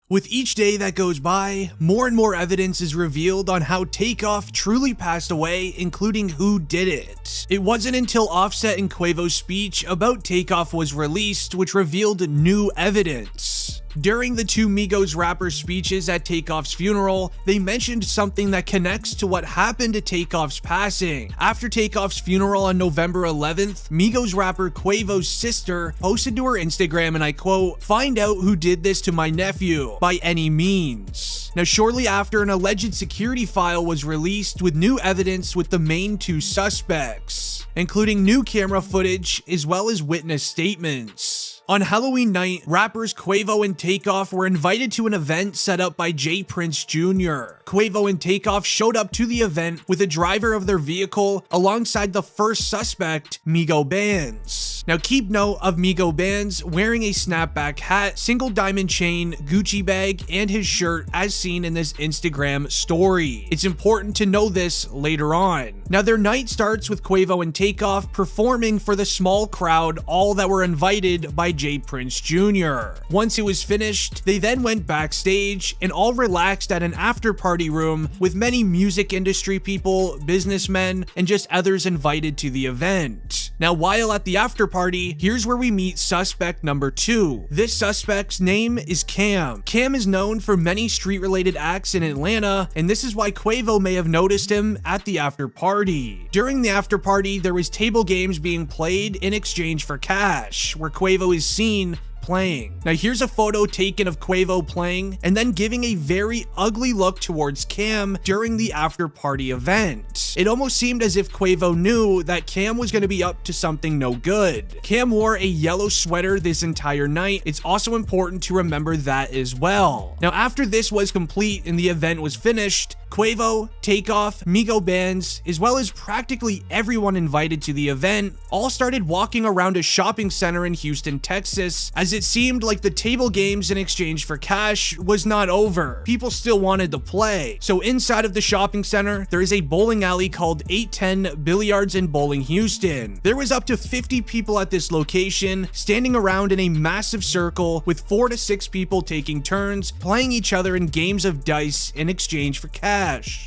With each day that goes by, more and more evidence is revealed on how Takeoff truly passed away, including who did it. It wasn't until Offset and Quavo's speech about Takeoff was released which revealed new evidence. During the two Migos rappers' speeches at Takeoff's funeral, they mentioned something that connects to what happened to Takeoff's passing. After Takeoff's funeral on November 11th, Migos rapper Quavo's sister posted to her Instagram, and I quote, "Find out who did this to my nephew, by any means." Now, shortly after, an alleged security file was released with new evidence with the main two suspects, including new camera footage as well as witness statements. On Halloween night, rappers Quavo and Takeoff were invited to an event set up by J Prince Jr. Quavo and Takeoff showed up to the event with a driver of their vehicle alongside the first suspect, Migo Bands. Now keep note of Migo Bands wearing a snapback hat, single diamond chain, Gucci bag, and his shirt as seen in this Instagram story. It's important to know this later on. Now their night starts with Quavo and Takeoff performing for the small crowd, all that were invited by J Prince Jr. Once it was finished, they then went backstage and all relaxed at an after party room with many music industry people, businessmen, and just others invited to the event. Now while at the after party, here's where we meet suspect number 2. This suspect's name is Cam. Cam is known for many street-related acts in Atlanta, and this is why Quavo may have noticed him at the after party. During the after party, there was table games being played in exchange for cash, where Quavo is seen playing. Now here's a photo taken of Quavo playing and then giving a very ugly look towards Cam during the after party event. It almost seemed as if Quavo knew that Cam was going to be up to something no good. Cam wore a yellow sweater this entire night. It's also important to remember that as well. Now after this was complete and the event was finished, Quavo, Takeoff, Migo Bands, as well as practically everyone invited to the event, all started walking around a shopping center in Houston, Texas, as it seemed like the table games in exchange for cash was not over. People still wanted to play. So inside of the shopping center, there is a bowling alley called 810 Billiards and Bowling Houston. There was up to 50 people at this location, standing around in a massive circle with 4 to 6 people taking turns, playing each other in games of dice in exchange for cash.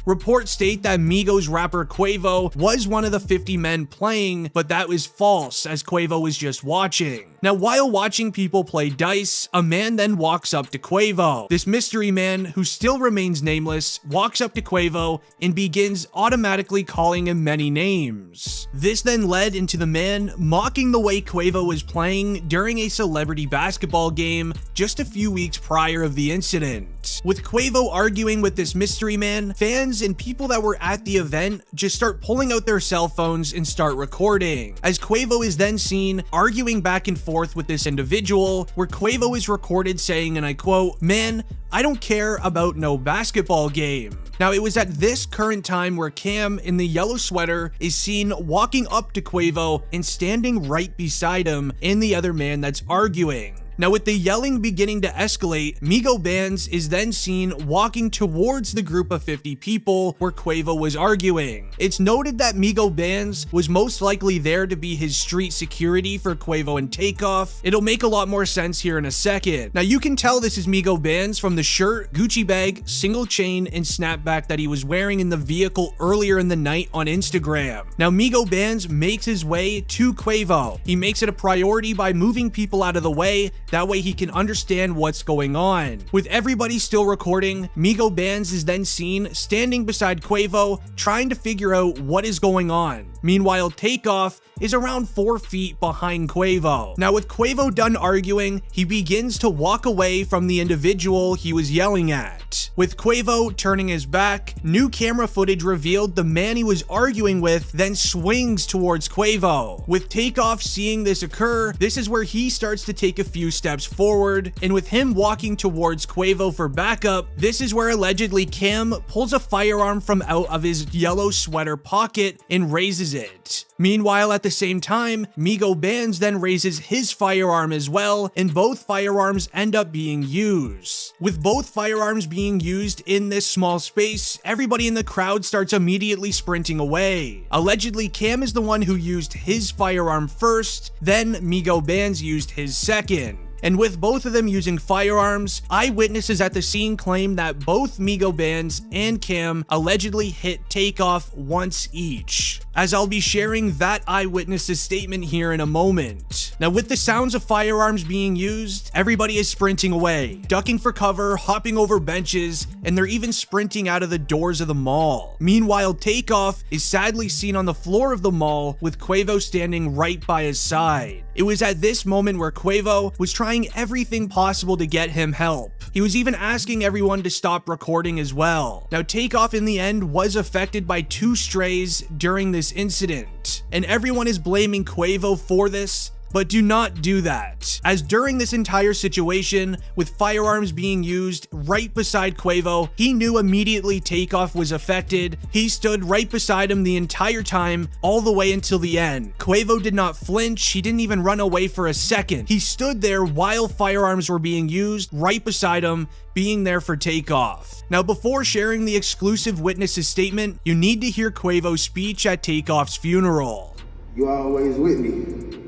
Reports state that Migos rapper Quavo was one of the 50 men playing, but that was false, as Quavo was just watching. Now, while watching people play dice, a man then walks up to Quavo. This mystery man, who still remains nameless, walks up to Quavo and begins automatically calling him many names. This then led into the man mocking the way Quavo was playing during a celebrity basketball game just a few weeks prior of the incident. With Quavo arguing with this mystery man, fans and people that were at the event just start pulling out their cell phones and start recording, as Quavo is then seen arguing back and forth with this individual, where Quavo is recorded saying, and I quote, "Man, I don't care about no basketball game." Now, it was at this current time where Cam in the yellow sweater is seen walking up to Quavo and standing right beside him and the other man that's arguing. Now, with the yelling beginning to escalate, Migo Bands is then seen walking towards the group of 50 people where Quavo was arguing. It's noted that Migo Bands was most likely there to be his street security for Quavo and Takeoff. It'll make a lot more sense here in a second. Now, you can tell this is Migo Bands from the shirt, Gucci bag, single chain, and snapback that he was wearing in the vehicle earlier in the night on Instagram. Now, Migo Bands makes his way to Quavo. He makes it a priority by moving people out of the way. That way he can understand what's going on. With everybody still recording, Migo Bands is then seen standing beside Quavo, trying to figure out what is going on. Meanwhile, Takeoff is around 4 feet behind Quavo. Now, with Quavo done arguing, he begins to walk away from the individual he was yelling at. With Quavo turning his back, new camera footage revealed the man he was arguing with then swings towards Quavo. With Takeoff seeing this occur, this is where he starts to take a few steps forward, and with him walking towards Quavo for backup, this is where allegedly Cam pulls a firearm from out of his yellow sweater pocket and raises it. Meanwhile, at the same time, Migo Bands then raises his firearm as well, and both firearms end up being used. With both firearms being used in this small space, everybody in the crowd starts immediately sprinting away. Allegedly, Cam is the one who used his firearm first, then Migo Bands used his second. And with both of them using firearms, eyewitnesses at the scene claim that both Migo Bands and Cam allegedly hit Takeoff once each, as I'll be sharing that eyewitness's statement here in a moment. Now, with the sounds of firearms being used, everybody is sprinting away, ducking for cover, hopping over benches, and they're even sprinting out of the doors of the mall. Meanwhile, Takeoff is sadly seen on the floor of the mall with Quavo standing right by his side. It was at this moment where Quavo was trying everything possible to get him help. He was even asking everyone to stop recording as well. Now, Takeoff in the end was affected by 2 strays during this incident, and everyone is blaming Quavo for this. But do not do that, as during this entire situation, with firearms being used right beside Quavo, he knew immediately Takeoff was affected. He stood right beside him the entire time, all the way until the end. Quavo did not flinch, he didn't even run away for a second. He stood there while firearms were being used right beside him, being there for Takeoff. Now, before sharing the exclusive witness's statement, you need to hear Quavo's speech at Takeoff's funeral. You always with me.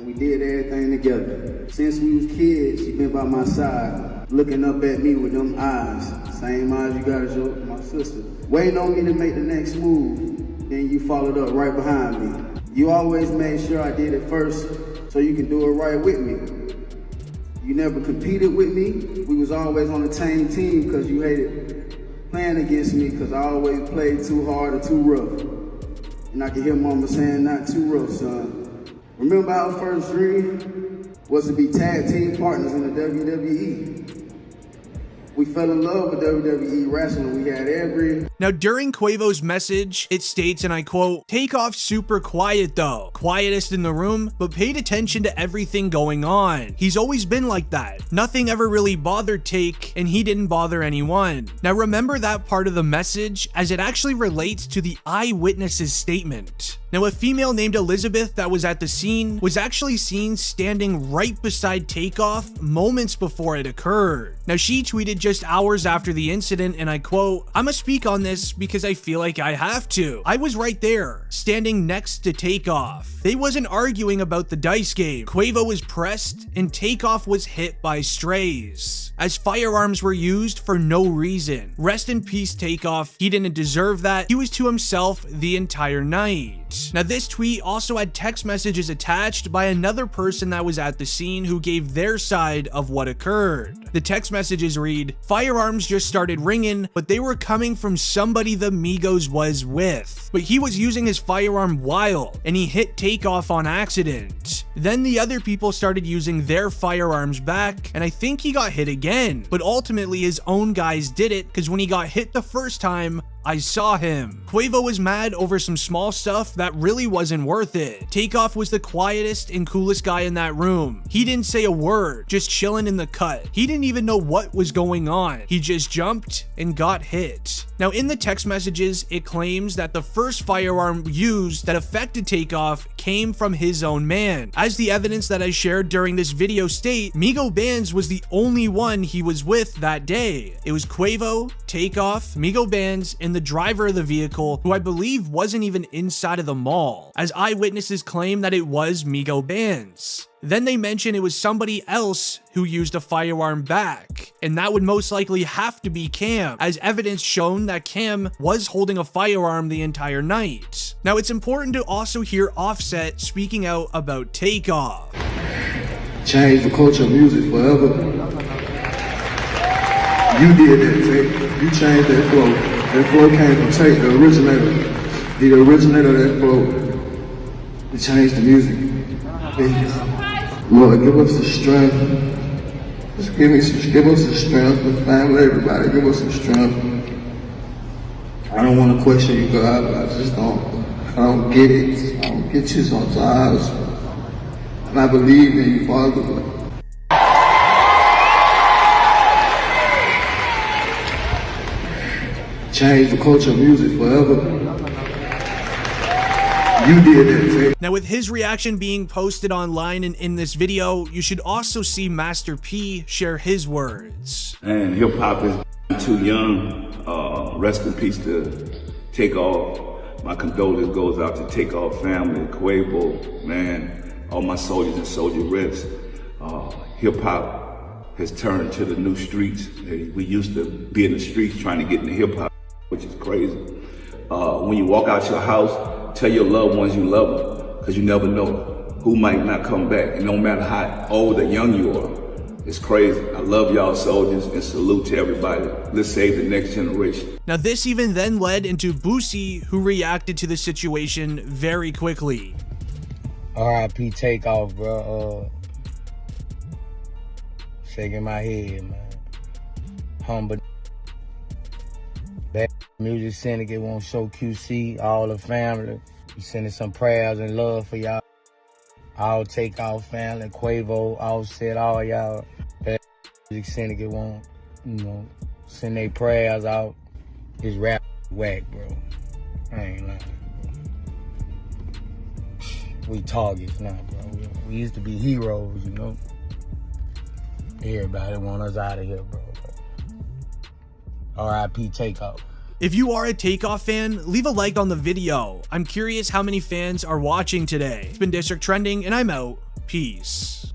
We did everything together. Since we was kids, she been by my side, looking up at me with them eyes. Same eyes you got as my sister. Waiting on me to make the next move. Then you followed up right behind me. You always made sure I did it first so you can do it right with me. You never competed with me. We was always on the same team because you hated playing against me because I always played too hard or too rough. And I can hear mama saying, not too rough, son. Remember our first dream was to be tag team partners in the WWE. We fell in love with WWE wrestling. We had every... Now, during Quavo's message, it states, and I quote, "Takeoff super quiet though. Quietest in the room, but paid attention to everything going on. He's always been like that. Nothing ever really bothered Take, and he didn't bother anyone." Now, remember that part of the message, as it actually relates to the eyewitness's statement. Now, a female named Elizabeth that was at the scene was actually seen standing right beside Takeoff moments before it occurred. Now, she tweeted just hours after the incident, and I quote, "I'ma speak on this because I feel like I have to. I was right there, standing next to Takeoff. They wasn't arguing about the dice game. Quavo was pressed, and Takeoff was hit by strays, as firearms were used for no reason. Rest in peace, Takeoff. He didn't deserve that. He was to himself the entire night." Now, this tweet also had text messages attached by another person that was at the scene who gave their side of what occurred. The text messages read, "Firearms just started ringing, but they were coming from somebody the Migos was with. But he was using his firearm wild, and he hit Takeoff on accident. Then the other people started using their firearms back, and I think he got hit again. But ultimately his own guys did it, because when he got hit the first time, I saw him." Quavo was mad over some small stuff that really wasn't worth it. Takeoff was the quietest and coolest guy in that room. He didn't say a word, just chilling in the cut. He didn't even know what was going on. He just jumped and got hit. Now, in the text messages, it claims that the first firearm used that affected Takeoff came from his own man. As the evidence that I shared during this video state, Migo Bands was the only one he was with that day. It was Quavo, Takeoff, Migo Bands, and the driver of the vehicle, who I believe wasn't even inside of the mall, as eyewitnesses claim that it was Migo Bands. Then they mention it was somebody else who used a firearm back, and that would most likely have to be Cam, as evidence shown that Cam was holding a firearm the entire night. Now, it's important to also hear Offset speaking out about Takeoff. Change the culture of music forever. You did that, Take. You changed that flow. That flow came from Take, the originator. The originator of that flow. It changed the music. Lord, give us the strength. Just give us the strength, the family, everybody, give us the strength. I don't want to question you, God, but I don't get it. I don't get you sometimes. And I believe in you, Father. Change the culture of music forever. You did it. Now, with his reaction being posted online and in this video, you should also see Master P share his words. And hip hop is too young. Rest in peace to Takeoff. My condolences goes out to Takeoff family, Quavo, man, all my soldiers and soldier reps. hip hop has turned to the new streets. We used to be in the streets trying to get into hip hop, which is crazy. When you walk out your house, tell your loved ones you love them, because you never know who might not come back. And no matter how old or young you are, it's crazy. I love y'all soldiers and salute to everybody. Let's save the next generation. Now this even then led into Boosie, who reacted to the situation very quickly. R.I.P. Takeoff, bro. Shaking my head, man. Humble. That music syndicate won't show QC, all the family. We sending some prayers and love for y'all. All Takeoff family, Quavo, Offset, all y'all. That music syndicate won't, send their prayers out. This rap whack, bro. I ain't lying. We targets now, bro. We used to be heroes, Everybody want us out of here, bro. R.I.P. Takeoff. If you are a Takeoff fan, leave a like on the video. I'm curious how many fans are watching today. It's been District Trending, and I'm out. Peace.